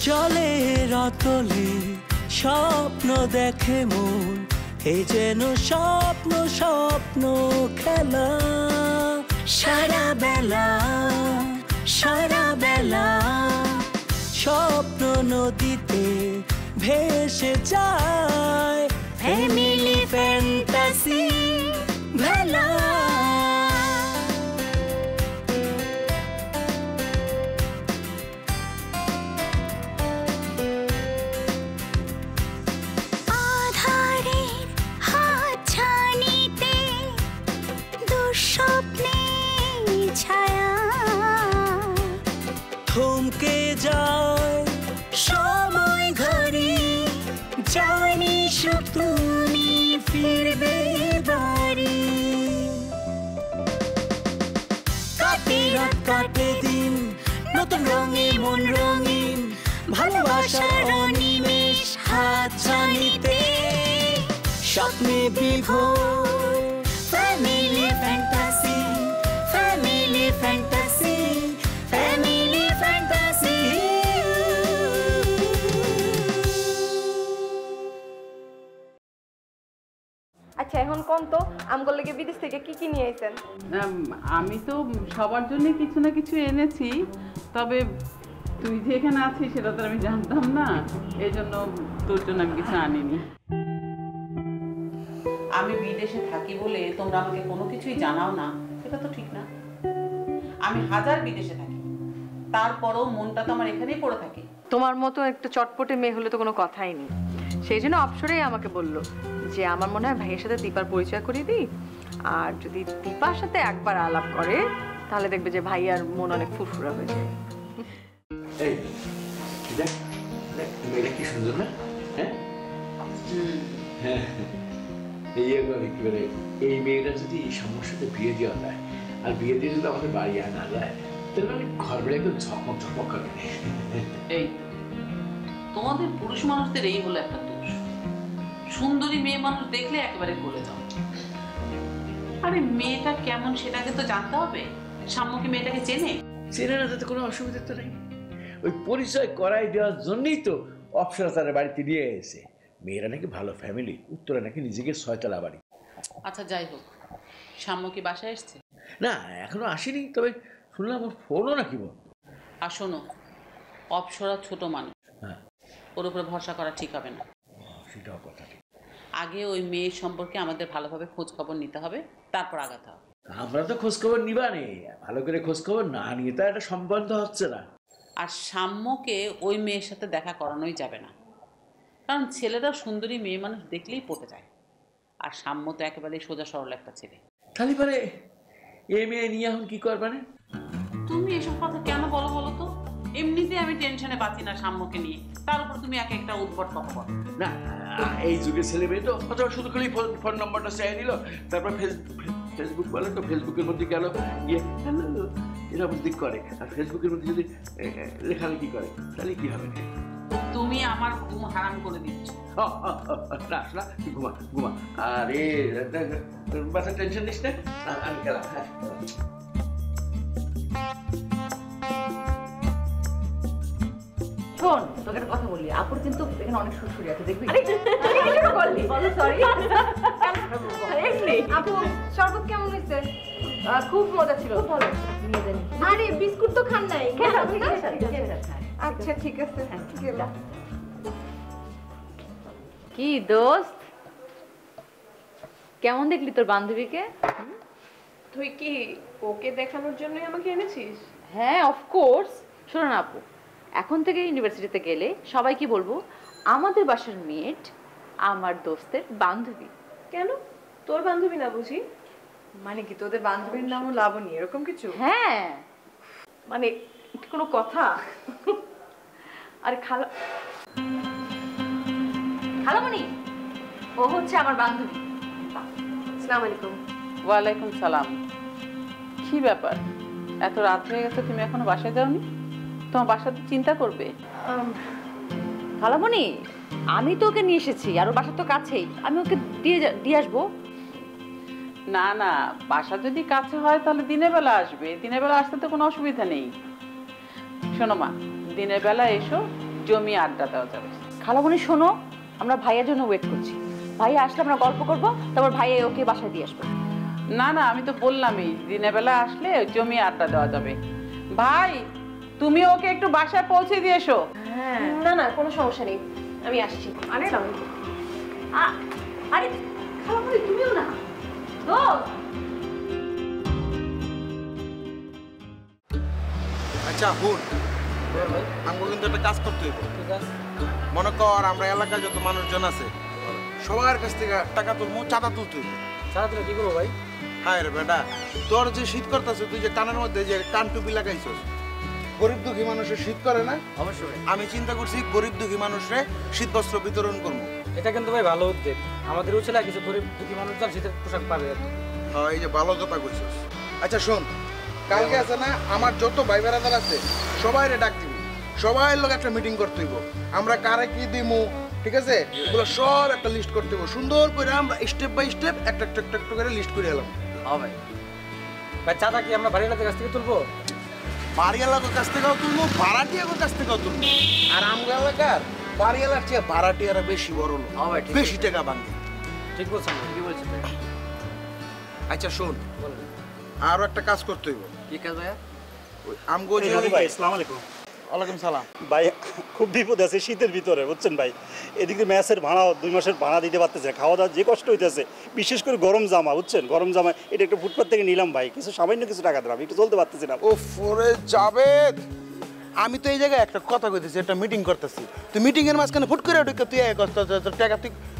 জলের অতলে স্বপ্ন দেখে মন, এ যেন স্বপ্ন স্বপ্ন খেলা। সারা বেলা স্বপ্ন নদীতে ভেসে যায়, ফ্যামিলি ফ্যান্টাসি ভেলা। থমকে যায় সময় ঘড়ি, জানি সুখ তুমি ফিরবে বাড়ি। কাটে রাত কাটে দিন, নতুন রঙে মন রঙিন, ভালোবাসার অনিমেষ হাত ছানিতে স্বপ্নে বিভোর। Family fantasy, family fantasy, family fantasy. আচ্ছা এখন কোন তো আমগোর লাগে বিদেশ থেকে কি কি নিয়ে আইছেন? আমি তো সবার জন্য কিছু না কিছু এনেছি, তবে তুই যে এখানে আছিস সেটা তো আমি জানতাম না, এই জন্য তোর জন্য আমি কিছু আনিনি। আমি বিদেশে থাকি বলে তোমরা আমাকে কোনো কিছুই জানাও না, সেটা তো ঠিক না। আমি হাজার বিদেশে থাকি, তারপরও মনটা তো আমার এখানেই পড়ে থাকে। তোমার মতো একটা চটপটে মেয়ে হলে তো কোনো কথাই নেই। সেই জন্য অপসরেই আমাকে বললো যে আমার মনে হয় ভাইয়ের সাথে দীপার পরিচয় করিয়ে দিই, আর যদি দীপার সাথে একবার আলাপ করে তাহলে দেখবে যে ভাইয়ার মন অনেক ফুরফুরা হয়ে যায়। এই দেখ দেখ মেয়েটা কি সুন্দর না? হ্যাঁ এই মেয়েটা যদি সমস্যার সাথে বিয়ে দেওয়া যায়, আর বিয়ে দিয়ে যদি আমাদের বাড়ি আনা যায়, তাহলে মানে ঘর বেড়ে একদম ঝকমক ঝকমক করবে। এই তোমাদের পুরুষ মানুষদের এই হলো একটা দোষ, সুন্দরী মেয়ে মানুষ দেখলে একেবারে গলে যাও। আরে মেয়েটা কেমন সেটাকে তো জানতে হবে। সাম্য কি মেয়েটাকে চেনে? চেনে না, তাতে কোনো অসুবিধা তো নেই। ওই পরিচয় করাই দেওয়ার জন্যই তো অপসরা তার বাড়িতে নিয়ে এসে। মেয়েরা নাকি ভালো ফ্যামিলি, উত্তরে নাকি নিজেকে 6তলা বাড়ি। আচ্ছা যাই হোক, সাম্য কি বাসায় এসছে? না এখনো আসেনি, তবে শুনলাম ওর ফোনও নাকি বন্ধ। আর শোনো, অপসরা ছোট মানুষ, ওর উপরে ভরসা করা ঠিক হবে না। সেটাও কথা ঠিক। আগে ওই মেয়ের সম্পর্কে আমাদের ভালোভাবে খোঁজ খবর নিতে হবে, তারপর আগাতে হবে। আমরা তো খোঁজ খবর নিবা নে, ভালো করে খোঁজ খবর না নিয়ে তো একটা সম্বন্ধ হচ্ছে না। আর সাম্যকে ওই মেয়ের সাথে দেখা করানোই যাবে না, কারণ ছেলেরা সুন্দরী মেয়ে মানুষ দেখলেই পটে যায়, আর সাম্য তো একেবারে সোজা সরল একটা ছেলে। তাহলে পরে এ মেয়ে নিয়ে এখন কি করবে না? তুমি এসব কথা কেন বলো বলো তো? এমনিতে আমি টেনশনে বাঁচি না সাম্যকে নিয়ে, তার উপর তুমি এক একটা উদ্ভট কথা বলো। না এই যুগে ছেলে মেয়ে তো অথবা শুধু খালি ফোন নম্বরটা চাই নিল, তারপর ফেসবুক বলে তো ফেসবুকের মধ্যে গেল গিয়ে এরকম দিক করে, আর ফেসবুকের মধ্যে যদি লেখালেখি করে তাহলে কি হবে? তুমি আমার ঘুম হারাম করে দিচ্ছ। না না তুই ঘুমা ঘুমা, আরে বাসার টেনশন নিস না, আমি গেলাম। হ্যাঁ শোন, তোকে একটা কথা বলি, আপুর কিন্তু এখানে অনেক সুরসুরি আছে, দেখবি? বলো সরি। আপু শরবত কেমন হয়েছে? খুব মজা ছিল, খুব ভালো। আরে বিস্কুট তো খান নাই। আচ্ছা ঠিক আছে। কি দোস্ত, কেমন দেখলি তোর বান্ধবীকে? তুই কি ওকে দেখানোর জন্যই আমাকে এনেছিস? হ্যাঁ অফকোর্স। শোনো না আপু, এখন থেকে ইউনিভার্সিটিতে গেলে সবাই কি বলবো, আমাদের বাসার মেয়েট আমার দোস্তের বান্ধবী। কেন, তোর বান্ধবী না বুঝি? মানে কি তোদের বান্ধবীর নামও লাবণী, এরকম কিছু? হ্যাঁ মানে কোনো কথা। আরে খালামণি, ও হচ্ছে আমার বান্ধবী। আসসালামু আলাইকুম। ওয়ালাইকুম সালাম। কি ব্যাপার, এত রাত হয়ে গেছে, তুমি এখনো বাসায় যাওনি? তোমার বাসাতে চিন্তা করবে। খালামণি, আমি তো ওকে নিয়ে এসেছি, আর ওর বাসা তো কাছেই, আমি ওকে দিয়ে আসবো। না না, বাসা যদি কাছে হয় তাহলে দিনের বেলা আসবে, দিনের বেলা আসতে তো কোনো অসুবিধা নেই। শোনো মা, দিনের বেলা এসো, জমি আড্ডা দেওয়া যাবে। খালামণি শোনো, আমরা ভাইয়ার জন্য ওয়েট করছি। ভাইয়া আসলে আমরা গল্প করবো, তারপর ভাইয়া ওকে বাসায় দিয়ে আসবো। না না, আমি তো বললামই দিনের বেলা আসলে জমি আড্ডা দেওয়া যাবে। ভাই তুমি ওকে একটু বাসায় পৌঁছে দিয়ে এসো। না না, কোনো সমস্যা নেই, আমি আসছি। আরে আরে খালামণি তুমিও না তো। আচ্ছা হুন, আমাকে কিন্তু একটা কাজ করতে হইব। মনে কর আমরা এলাকায় যত মানুষজন আছে সবার কাছ থেকে টাকা তুলবো, চাঁদা তুলতে হইব। চাঁদা তুলে কি করবো ভাই? হ্যাঁ রে বেটা, তোর যে শীত করতেছে, তুই যে কানের মধ্যে যে কান টুপি লাগাইছস, গরিব দুঃখী মানুষের শীত করে না? অবশ্যই। আমি চিন্তা করছি গরিব দুঃখী মানুষরে শীত বস্ত্র বিতরণ করবো। এটা কিন্তু ভাই ভালো উদ্যোগ। আমাদের উচিত কিছু গরিব দুঃখী মানুষজন শীতের পোশাক পাবে। হ্যাঁ, এই যে ভালো কথা কইছস। আচ্ছা শোন, কালকে আছে না আমার যত ভাই বেড়াদার আছে সবাইরে ডাক দিবি, সবাই লোক একটা মিটিং করতে হইব। আমরা কারে কি দিমু, ঠিক আছে, এগুলো সব একটা লিস্ট করতে হইব। সুন্দর করে আমরা স্টেপ বাই স্টেপ একটা একটা একটা করে লিস্ট করে এলাম। হ্যাঁ ভাই। ভাই চাঁদা কি আমরা বাড়ির কাছ থেকে তুলবো? বাড়িওয়ালার কাছ থেকেও তুলবো, ভাড়াটিয়ার কাছ থেকেও তুলবো। আর আমগো এলাকার বাড়িওয়ালার চেয়ে ভাড়াটিয়ারা বেশি বড় লোক, বেশি টাকা ভাঙে। ঠিক বলছেন, ঠিকই বলছেন ভাই। আচ্ছা শোন, আরো একটা কাজ করতে হইব। কি কাজ ভাইয়া? আমগো যে ভাই আসসালামু আলাইকুম। ওয়ালাইকুম সালাম। ভাই খুব বিপদ আছে শীতের ভিতরে, বুঝছেন ভাই। এদিকে ম্যাচের ভাড়া 2 মাসের ভাড়া দিতে পারতেছে না, খাওয়া দাওয়া যে কষ্ট হইতেছে, বিশেষ করে গরম জামা, বুঝছেন, গরম জামা এটা একটু ফুটপাত থেকে নিলাম ভাই, কিছু সামান্য কিছু টাকা দিলাম, একটু চলতে পারতেছি না। ও ফরে যাবে, আমি তো এই জায়গায় একটা কথা কইতেছি, একটা মিটিং করতেছি। তুই মিটিং এর মাঝখানে ফুট করে ঢুকে তুই টাকা,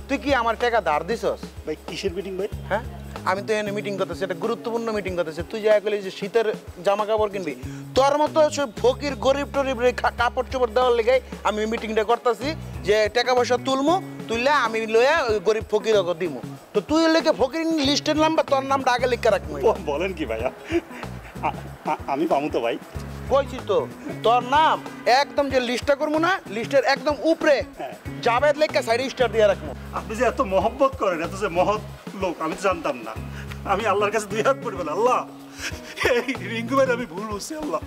তুই কি আমার টাকা ধার দিছস? ভাই কিসের মিটিং ভাই? হ্যাঁ, আমি তো এখানে মিটিং করতেছি, একটা গুরুত্বপূর্ণ মিটিং করতেছি। তুই যা কইলি যে শীতের জামা কাপড় কিনবি, তোর মতো ফকির গরিব টরিব কাপড় চোপড় দেওয়ার লেগে আমি মিটিংটা করতেছি যে টাকা পয়সা তুলমু, তুললে আমি লইয়া ওই গরিব ফকির দিমু। তো তুই লেগে ফকির লিস্টের নাম বা তোর নামটা আগে লিখে রাখবো। বলেন কি ভাইয়া? আমি পামু তো ভাই? কইছি তো তোর নাম একদম যে লিস্টটা করবো না, লিস্টের একদম উপরে জাবেদ লেখা সাইডে স্টার দিয়ে রাখবো। আপনি যে এত মহব্বত করেন, এত যে মহৎ লোক, আমি তো জানতাম না। আমি আল্লাহর কাছে 2 হাত পড়ে বলি, আল্লাহ এই রিঙ্কু ভাই আমি ভুল বলছি, আল্লাহ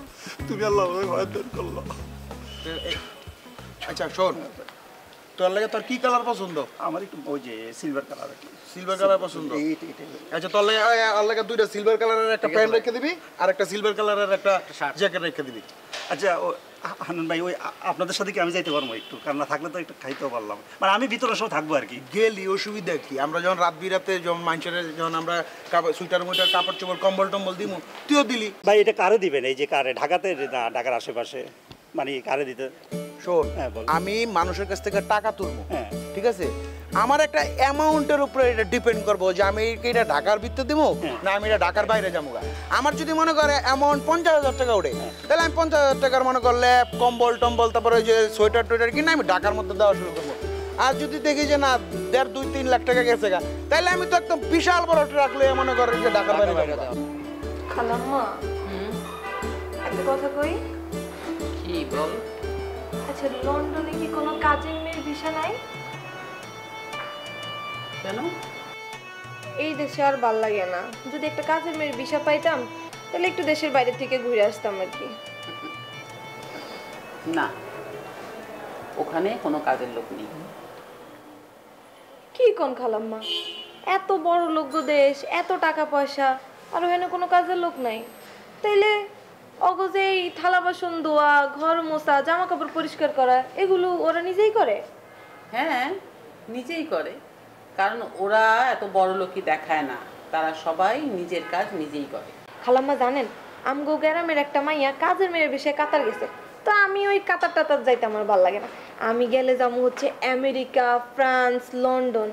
তুমি আল্লাহ ভয়দান করলো। আচ্ছা শোন, তোর লাগে তোর কি কালার পছন্দ? আমার একটু ওই যে সিলভার কালার। সিলভার কালার পছন্দ? আচ্ছা তোর লাগে আর লাগে 2টা সিলভার কালারের একটা প্যান্ট রেখে দিবি, আর একটা সিলভার কালারের একটা জ্যাকেট রেখে দিবি। আচ্ছা ও হান্নান ভাই, ওই আপনাদের সাথে কি আমি যাইতে পারবো একটু? কারণ না থাকলে তো একটু খাইতেও পারলাম, মানে আমি ভিতরের সময় থাকবো আর কি। গেলি অসুবিধা কি? আমরা যখন রাত বিরাতে যখন মানুষের যখন আমরা সুইটার মুইটার কাপড় চোপড় কম্বল টম্বল দিমু, তুইও দিলি। ভাই এটা কারে দিবেন? এই যে কারে ঢাকাতে না ঢাকার আশেপাশে, মানে কারে দিতে? শোন, হ্যাঁ, বল। আমি মানুষের কাছ থেকে টাকা তুলবো, হ্যাঁ ঠিক আছে, আমার একটা অ্যামাউন্টের উপরে এটা ডিপেন্ড করবো যে আমি এটা ঢাকার ভিতরে দেবো না আমি এটা ঢাকার বাইরে যাবো। আমার যদি মনে করে অ্যামাউন্ট 50,000 টাকা উঠে, তাহলে আমি 50,000 টাকার মনে করলে কম্বল টম্বল তারপরে ওই যে সোয়েটার টোয়েটার কিনে আমি ঢাকার মধ্যে দেওয়া শুরু করবো। আর যদি দেখি যে না 1.5, 2, 3 লাখ টাকা গেছে গা, তাহলে আমি তো একদম বিশাল বড় ট্রাক লয়ে মনে করি যে ঢাকার বাইরে যাবো। খালাম্মা, একটা কথা কই। কি বল? আচ্ছা, লন্ডনে কি কোনো কাজের মেয়ের ভিসা নাই? কেন? এই দেশে আর ভাল লাগে না। যদি একটা কাজের মেয়ের ভিসা পাইতাম তাহলে একটু দেশের বাইরে থেকে ঘুরে আসতাম আর কি। না, ওখানে কোনো কাজের লোক নেই। কি কোন খালাম্মা, এত বড় লোক দেশ, এত টাকা পয়সা, আর ওখানে কোনো কাজের লোক নাই? তাইলে অগজে এই থালা বাসন ধোয়া, ঘর মোছা, জামা কাপড় পরিষ্কার করা, এগুলো ওরা নিজেই করে? হ্যাঁ, নিজেই করে, কারণ ওরা এত বড় লোকই দেখায় না, তারা সবাই নিজের কাজ নিজেই করে। খালাম্মা জানেন, আমগো গ্রামের একটা মাইয়া কাজের মেয়ের বিষয়ে কাতার গেছে। তো আমি ওই কাতার টাতার যাইতে আমার ভালো লাগে না। আমি গেলে যাবো হচ্ছে আমেরিকা, ফ্রান্স, লন্ডন।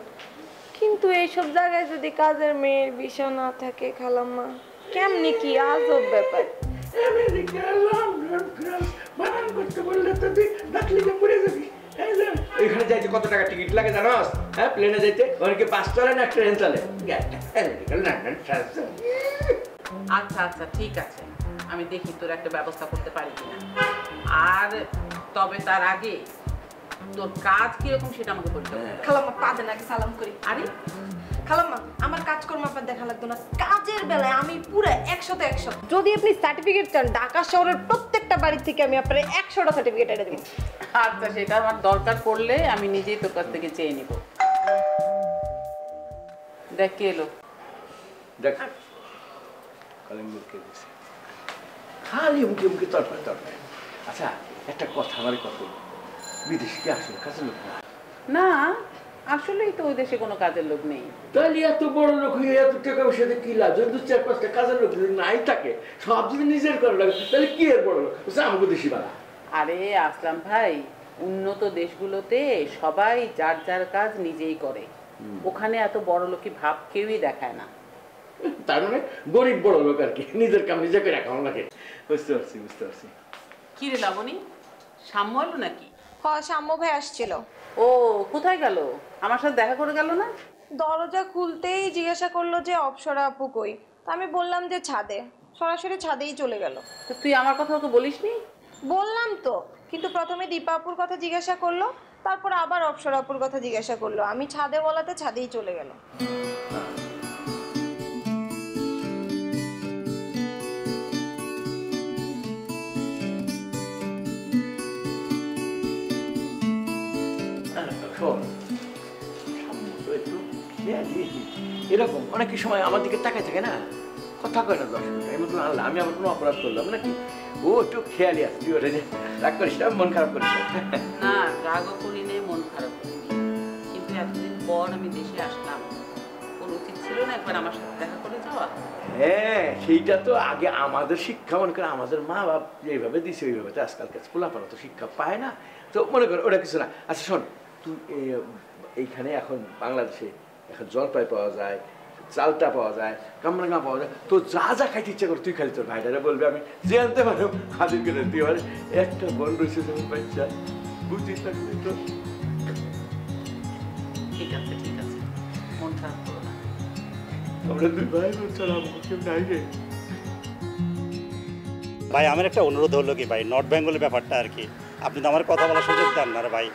কিন্তু এইসব জায়গায় যদি কাজের মেয়ের ভিসা না থাকে খালাম্মা, কেমনি কি আজব ব্যাপার। আমেরিকা, লন্ডন, ফ্রান্স বানান করতে বললে তো তুই ডাকলি যে পড়ে যাবি। এখানে যাইতে কত টাকা টিকিট লাগে জানোস? হ্যাঁ, প্লেনে যাইতে অনেকে 5 চলে না ট্রেন চলে। America, London, France. আচ্ছা আচ্ছা ঠিক আছে, আমি দেখি তোর একটা ব্যবস্থা করতে পারি কিনা। আর তবে তার আগে তোর কাজ কিরকম সেটা আমাকে বলতে হবে। খালাম্মা পা দেন আগে সালাম করি। আরে খালাম্মা আমার কাজকর্ম আপনার দেখা লাগতো না, কাজের বেলায় আমি পুরো 100তে 100। যদি আপনি সার্টিফিকেট চান ঢাকা শহরের প্রত্যেকটা বাড়ি থেকে আমি আপনার 100টা সার্টিফিকেট এনে দেবো। আচ্ছা, সেটা আমার দরকার পড়লে আমি নিজেই তোর কাছ থেকে চেয়ে নিব। দেখ কে এলো। দেখ খালি মুখে দিছে, খালি মুখে মুখে তরফায় তরফায়। আচ্ছা একটা কথা, আমার কত বিদেশি কি আসলে কাজের লোক না? না, আসলেই তো ওই দেশে কোনো কাজের লোক নেই। তাহলে এত বড় লোক হয়ে এত টাকা পয়সাতে কি লাভ? যদি 4-5টা কাজের লোক যদি নাই থাকে, সব যদি নিজের করা লাগে, তাহলে কি এর বড় লোক? আমাকে দেশি বাড়া। আরে আসলাম ভাই, উন্নত দেশগুলোতে সবাই যার যার কাজ নিজেই করে। ওখানে এত বড় লোকই ভাব কেউই দেখায় না। তার মানে গরিব বড় লোক আর কি, নিজের কাম নিজে করে রাখা লাগে। বুঝতে পারছি, বুঝতে পারছি। কি রে লাবণী, সাম্য এলো নাকি? হ্যাঁ, সাম্য ভাই আসছিল। ও কোথায় গেল? আমার সাথে দেখা করে গেল না? দরজা খুলতেই জিজ্ঞাসা করলো যে অপসরা আপু কই। তা আমি বললাম যে ছাদে, সরাসরি ছাদেই চলে গেল। তো তুই আমার কথা ওকে বলিসনি? বললাম তো, কিন্তু প্রথমে দীপা আপুর কথা জিজ্ঞাসা করলো, তারপর আবার অপসরা আপুর কথা জিজ্ঞাসা করলো। আমি ছাদে বলাতে ছাদেই চলে গেল। এরকম অনেক সময় আমার দিকে তাকায় থাকে না, কথা কয় না। দর্শক আমি তো আনলাম, আমি আবার কোনো অপরাধ করলাম নাকি? ও একটু খেয়ালি আছে, তুই ওটা রাগ করিস না, মন খারাপ করিস না। রাগও করি নে, মন খারাপ করি, কিন্তু এতদিন পর আমি দেশে আসলাম, ওর উচিত ছিল না একবার আমার সাথে দেখা করে যাওয়া? হ্যাঁ, সেইটা তো আগে আমাদের শিক্ষা, মনে করে আমাদের মা বাপ যেভাবে দিছে ওইভাবে তো আজকালকার পোলাপানা তো শিক্ষা পায় না। তো মনে কর ওটা কিছু না। আচ্ছা শোন, তুই এইখানে এখন বাংলাদেশে এখন জলপাই পাওয়া যায়, চালটা পাওয়া যায়, কামরাঙ্গা পাওয়া যায়। তো যা যা খাইতে ইচ্ছা করে তুই খালি তোর ভাইটারে বলবি, আমি যে আনতে পারো হাজির করে তুই আমার একটা বন রয়েছে যেমন বাচ্চা বুঝিস থাকবে তো। ঠিক আছে, ঠিক আছে, মন খারাপ করো না। আমরা দুই ভাই বোন ছাড়া আমার কেউ নাই রে। ভাই আমার একটা অনুরোধ হলো কি ভাই, নর্থ বেঙ্গলের ব্যাপারটা আর কি, আপনি তো আমার কথা বলার সুযোগ দেন না রে ভাই।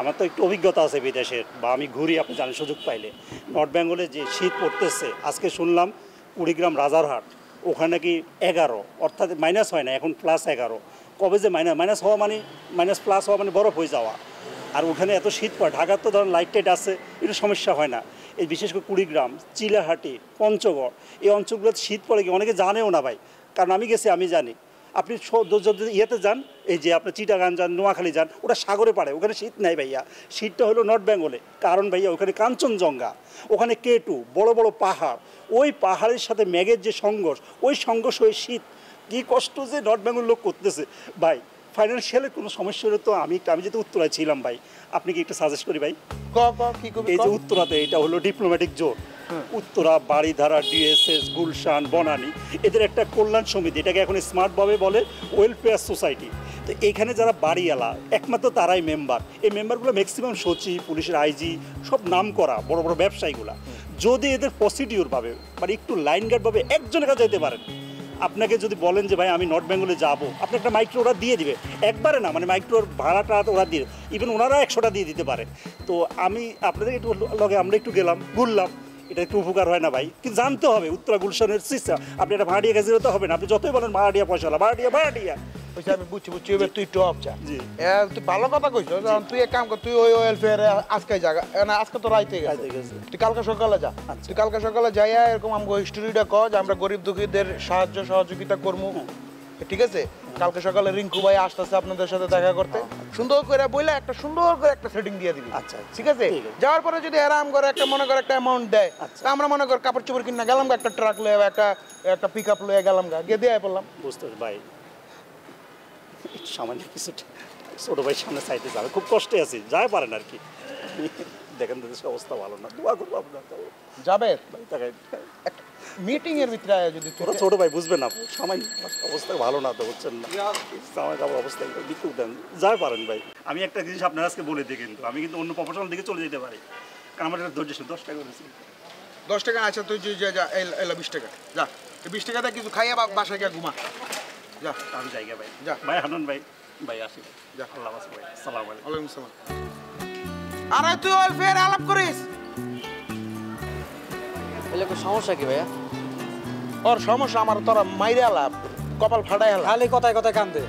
আমার তো একটু অভিজ্ঞতা আছে বিদেশের, বা আমি ঘুরি, আপনি জানেন সুযোগ পাইলে। নর্থ বেঙ্গলে যে শীত পড়তেছে, আজকে শুনলাম কুড়িগ্রাম রাজারহাট ওখানে নাকি 11, অর্থাৎ মাইনাস হয় না, এখন +11। কবে যে মাইনাস হওয়া মানে মাইনাস প্লাস হওয়া মানে বরফ হয়ে যাওয়া। আর ওখানে এত শীত পড়ে, ঢাকার তো ধরেন লাইট টাইট আছে, একটু সমস্যা হয় না। এই বিশেষ করে কুড়িগ্রাম, চিলাহাটি, পঞ্চগড় এই অঞ্চলগুলোতে শীত পড়ে কি অনেকে জানেও না ভাই, কারণ আমি গেছি, আমি জানি। আপনি যদি ইয়েতে যান, এই যে আপনি চিটাগাং যান, নোয়াখালী যান, ওটা সাগরে পাড়ে, ওখানে শীত নাই ভাইয়া। শীতটা হলো নর্থ বেঙ্গলে, কারণ ভাইয়া ওখানে কাঞ্চনজঙ্ঘা, ওখানে K2 বড় বড় পাহাড়, ওই পাহাড়ের সাথে মেঘের যে সংঘর্ষ, ওই সংঘর্ষ হয়ে শীত কী কষ্ট যে নর্থ বেঙ্গল লোক করতেছে ভাই। ফাইন্যান্সিয়ালের কোনো সমস্যা হলে তো আমি যেহেতু উত্তরায় ছিলাম ভাই, আপনি কি একটু সাজেস্ট করি ভাই? এই যে উত্তরাতে এটা হলো diplomatic zone, Uttara, Baridhara, DSS, Gulshan, Banani, এদের একটা কল্যাণ সমিতি, এটাকে এখন স্মার্টভাবে বলে ওয়েলফেয়ার সোসাইটি। তো এইখানে যারা বাড়িওয়ালা একমাত্র তারাই মেম্বার। এই মেম্বারগুলো ম্যাক্সিমাম সচিব, পুলিশের IG, সব নাম করা বড় বড় ব্যবসায়ীগুলা। যদি এদের প্রসিডিওরভাবে মানে একটু লাইন গার্ডভাবে একজনের কাছে যেতে পারেন, আপনাকে যদি বলেন যে ভাই আমি নর্থ বেঙ্গলে যাবো, আপনি একটা মাইক্রো ওরা দিয়ে দিবে, একবারে না, মানে মাইক্রোর ভাড়াটা ওরা দিয়ে, ইভেন ওনারা 100টা দিয়ে দিতে পারে। তো আমি আপনাদের একটু লগে আমরা একটু গেলাম, ঘুরলাম, এটা একটু উপকার হয় না ভাই? কিন্তু জানতে হবে উত্তরা গুলশানের সিস্টেম। আপনি একটা ভাড়াটিয়া কাছে যেতে হবে না, আপনি যতই বলেন ভাড়াটিয়া পয়সা ভাড়াটিয়া। আমি বুঝছি, এবার তুই টপ যা, তুই ভালো কথা কইছ। তুই এক কাম কর, তুই ওই ওয়েলফেয়ারে আজকে জায়গা না, আজকে তো রাইতে গেছে, তুই কালকে সকালে যা। তুই কালকে সকালে যাইয়া এরকম আমাকে হিস্টোরিটা ক যে আমরা গরিব দুঃখীদের সাহায্য সহযোগিতা করবো, ঠিক আছে? কালকে সকালে রিঙ্কু ভাই আসতেছে আপনাদের সাথে দেখা করতে, সুন্দর করে বইলে একটা সুন্দর করে একটা সেটিং দিয়ে দিবি। আচ্ছা, ঠিক আছে? যাওয়ার পরে যদি আরাম করে একটা মনে করে একটা অ্যামাউন্ট দেয়, তা আমরা মনে কর কাপড় চোপড় কিনা গেলাম, একটা ট্রাক লয়ে একটা পিক আপ লয়ে গেলাম, গিয়ে দিয়ে পড়লাম। বুঝতে ভাই, সামান্য কিছু ছোটো ভাই সামনে চাইতে যাবে, খুব কষ্টে আছি, যাই পারেন আর কি। দেখেন তো দেশের অবস্থা ভালো না, দোয়া করবো আপনার যাবে মিটিং এর ভিতরে যদি তোরা ছোট ভাই বুঝবে না, সামান্য অবস্থা ভালো না তো, বুঝছেন না, আমার কাপড় অবস্থা বিক্রি দেন, যাই পারেন ভাই। আমি একটা জিনিস আপনার আজকে বলে দিই, কিন্তু আমি কিন্তু অন্য প্রফেশনাল দিকে চলে যেতে পারি, কারণ আমার একটা ধৈর্য 10 টাকা করেছি। 10 টাকা? আচ্ছা তুই যা, 20 টাকা যা, 20 টাকাটা কিছু খাইয়া বাসায় গিয়ে ঘুমা যা। আমি জায়গা ভাই, যা ভাই হানুন ভাই, ভাই আসি ভাই, আল্লাহ হাফেজ ভাই, আসসালামু আলাইকুম। ওয়ালাইকুম সালাম। আরে তুই ওই ফের আলাপ করিস? এলে সমস্যা কি ভাইয়া? ওর সমস্যা আমার তোরা মাইরে আলাপ কপাল ফাটাই আলাপ। খালি কথায় কথায় কান্দে।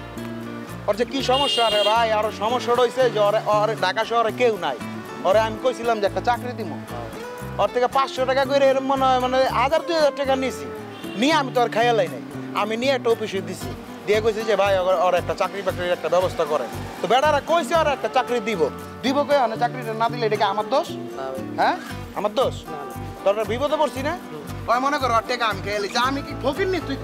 ওর যে কি সমস্যা রে ভাই, আর সমস্যাটা হয়েছে যে ওর ঢাকা শহরে কেউ নাই। ওরে আমি কইছিলাম যে একটা চাকরি দিব, ওর থেকে 500 টাকা করে এরকম মনে হয় মানে 1000-2000 টাকা নিয়েছি, নিয়ে আমি তো আর খাইয়ালাই নাই, আমি নিয়ে একটা অফিসে দিছি, দিয়ে কইছি যে ভাই ওর একটা চাকরি বাকরির একটা ব্যবস্থা করেন। তো বেটারা কইছে ওর একটা চাকরি দিব কই, মানে চাকরিটা না দিলে এটা কি আমার দোষ? হ্যাঁ আমার দোষ? তোর বিপদে পড়ছি না? ওই মনে করো ওর টাকা আমি খেয়ে লিছি, আমি কি ফকির নি তুই?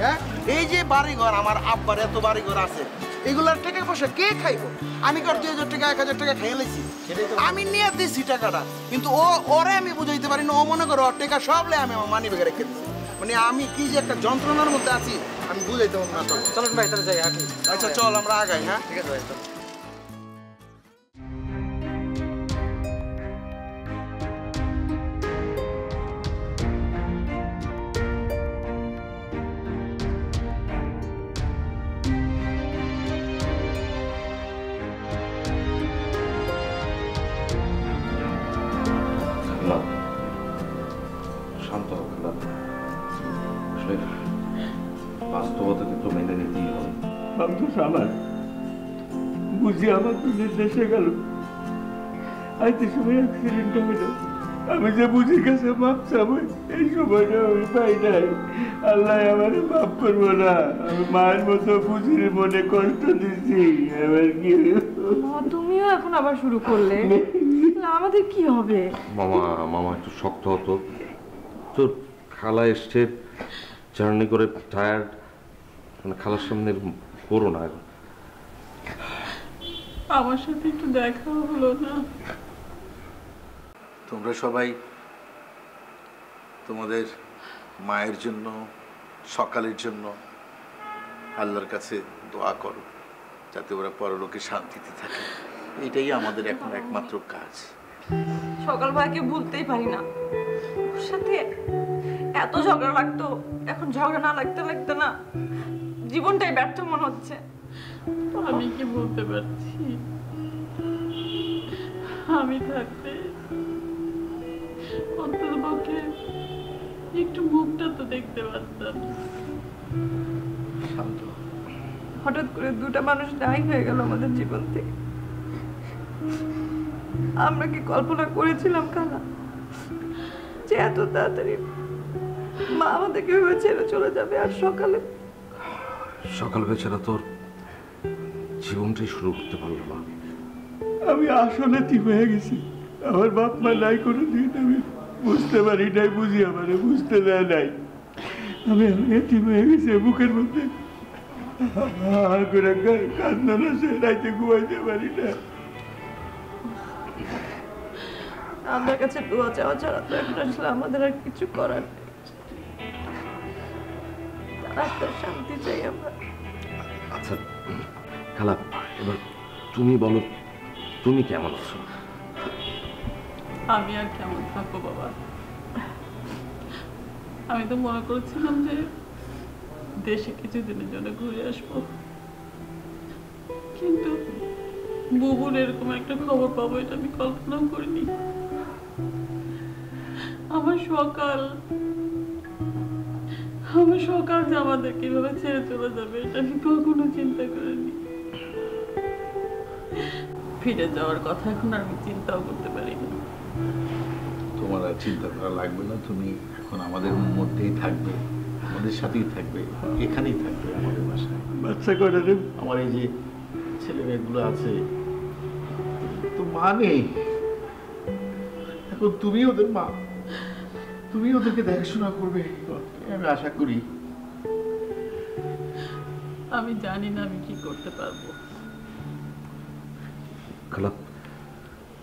হ্যাঁ এই যে বাড়িঘর আমার আব্বার এত বাড়িঘর আছে, এগুলার টাকা পয়সা কে খাইবো? আমি কর 2000 টাকা 1000 টাকা খেয়ে লিছি, আমি নিয়ে দিছি টাকাটা, কিন্তু ওরে আমি বুঝাইতে পারি না। ও মনে করো ওর টাকা সবলে আমি আমার মানি ব্যাগে রেখে দিছি, মানে আমি কি যে একটা যন্ত্রণার মধ্যে আছি আমি বুঝাইতে পারবো না। চলেন ভাই তাহলে যাই হাঁটি। আচ্ছা চল আমরা আগাই। হ্যাঁ ঠিক আছে ভাই। শান্ত হোক না, আসলে বাস্তবতাকে তো মেনে নিতেই হবে। সন্তোষ আমার বুঝি আমার দুনির দেশে গেল, আইতে সময় অ্যাক্সিডেন্ট হইল, আমি যে বুঝির কাছে মাপ চাবো এই সময়টা আমি পাই নাই। আল্লাহ আমার মাফ করবো না, আমি মায়ের মতো বুঝির মনে কষ্ট দিচ্ছি। এবার কি তুমিও এখন আবার শুরু করলে, আমাদের কি হবে? মামা একটু শক্ত হতো তো, খালা এসছে জার্নি করে টায়ার্ড, মানে খালার সামনে করো না। আমার সাথে একটু দেখা হলো না। তোমরা সবাই তোমাদের মায়ের জন্য, সকালের জন্য আল্লাহর কাছে দোয়া করো যাতে ওরা পরলোকে শান্তিতে থাকে। এটাই আমাদের এখন একমাত্র কাজ। সকাল ভাইকে ভুলতেই পারি না, ওর সাথে এত ঝগড়া লাগতো, এখন ঝগড়া না লাগতে লাগতে না জীবনটাই ব্যর্থ মনে হচ্ছে। আমি কি বলতে পারছি, আমি থাকতে অন্তত পক্ষে একটু মুখটা তো দেখতে পারতাম। হঠাৎ করে দুটা মানুষ নাই হয়ে গেল আমাদের জীবন থেকে। আমরা কি কল্পনা করেছিলাম খালা যে এত তাড়াতাড়ি মা আমাদেরকে ভেবে ছেড়ে চলে যাবে? আর সকাল বেচারা তোর জীবনটাই শুরু করতে পারলো না। আমি আসলে ঠিক হয়ে গেছি, আমার বাপ মা নাই কোনো দিন আমি বুঝতে পারি নাই, বুঝি আমারে বুঝতে দেয় নাই। আমি ঠিক হয়ে গেছি, বুকের মধ্যে কান্দন আছে, রাইতে ঘুমাইতে পারি না। আমার কাছে দোয়া চাওয়া ছাড়া তো এখন আসলে আমাদের আর কিছু করার নেই। আত্মার শান্তি চাই আমরা। আচ্ছা খালা, এবার তুমি বলো তুমি কেমন আছো? আমি আর কেমন থাকবো বাবা, আমি তো মনে করেছিলাম যে দেশে কিছুদিনের জন্য ঘুরে আসবো, কিন্তু বুবুর এরকম একটা খবর পাবো এটা আমি কল্পনাও করিনি। আমার সকাল যে আমাদের কিভাবে ছেড়ে চলে যাবে এটা আমি কখনো চিন্তা করিনি। ফিরে যাওয়ার কথা এখন আমি চিন্তাও করতে পারি না। তোমার আর চিন্তা করা লাগবে না, তুমি এখন আমাদের মধ্যেই থাকবে, আমাদের সাথেই থাকবে, এখানেই থাকবে আমাদের বাসায়। বাচ্চা কয়টা রে? আমার এই যে ছেলে মেয়েগুলো আছে, তো মা নেই, এখন তুমি ওদের মা, তুমি ওদেরকে দেখাশোনা করবে আমি আশা করি। আমি জানি না আমি কি করতে পারবো। খালা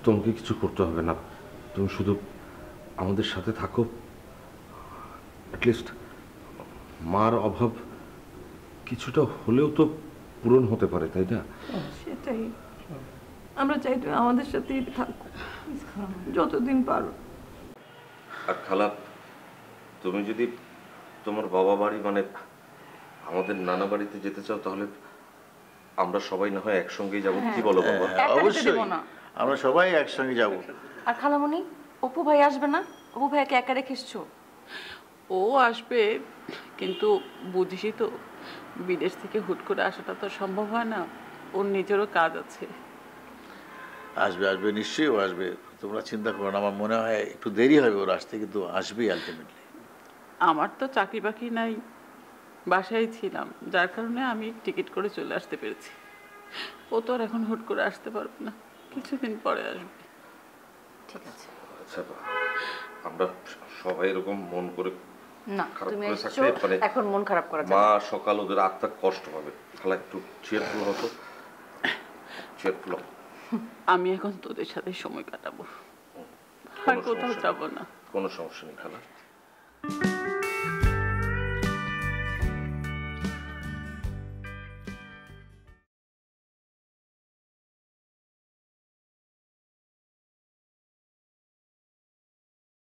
তোমাকে কিছু করতে হবে না, তুমি শুধু আমাদের সাথে থাকো। অ্যাটলিস্ট মার অভাব কিছুটা হলেও তো পূরণ হতে পারে, তাই না? সেটাই আমরা চাই, তুমি আমাদের সাথেই থাকো যতদিন পারো। আর খালা তুমি যদি তোমার বাবা বাড়ি মানে আমাদের নানা বাড়িতে যেতে চাও, তাহলে আমরা সবাই না হয় একসঙ্গেই যাব, কি বলো বাবা? অবশ্যই আমরা সবাই একসঙ্গে যাব। আর খালামণি, অপু ভাই আসবে না? অপু ভাইকে একা রেখে এসছো? ও আসবে, কিন্তু বুঝিসই তো বিদেশ থেকে হুট করে আসাটা তো সম্ভব হয় না, ওর নিজেরও কাজ আছে। আসবে আসবে, নিশ্চয়ই ও আসবে, তোমরা চিন্তা করো না। আমার মনে হয় একটু দেরি হবে ওর আসতে, কিন্তু আসবেই আলটিমেটলি। আমার তো চাকরি বাকরি নাই, বাসায় ছিলাম, যার কারণে আমি টিকিট করে চলে আসতে পেরেছি। ও তো আর এখন হুট করে আসতে পারবে না, কিছুদিন পরে আসবে। ঠিক আছে। আচ্ছা, আমরা সবাই এরকম মন করে না, খারাপ তুমি করে এসছো, থাকলে মানে এখন মন খারাপ করা যাবে মা না। সকাল ওদের আত্মা কষ্ট পাবে। খালা একটু চেয়ারফুল হতো, চেয়ারফুল। আমি এখন তোদের সাথে সময় কাটাবো, আর কোথাও যাবো না। কোনো সমস্যা নেই খালা।